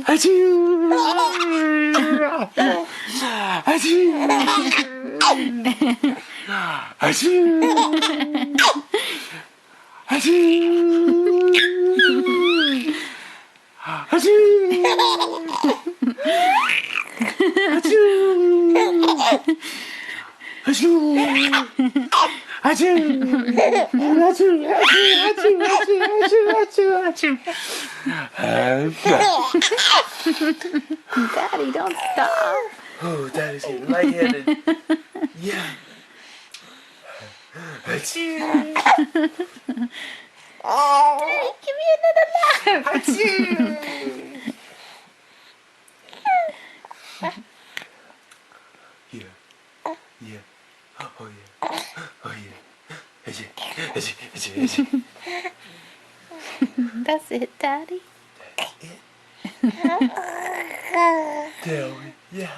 Achoo! Achoo! Achoo! Achoo! Daddy, don't stop. Oh, Daddy's getting lightheaded. Yeah. Daddy, give me another laugh. Yeah. Yeah. Oh yeah. Oh yeah. That's it, Daddy. That's it. There we, yeah.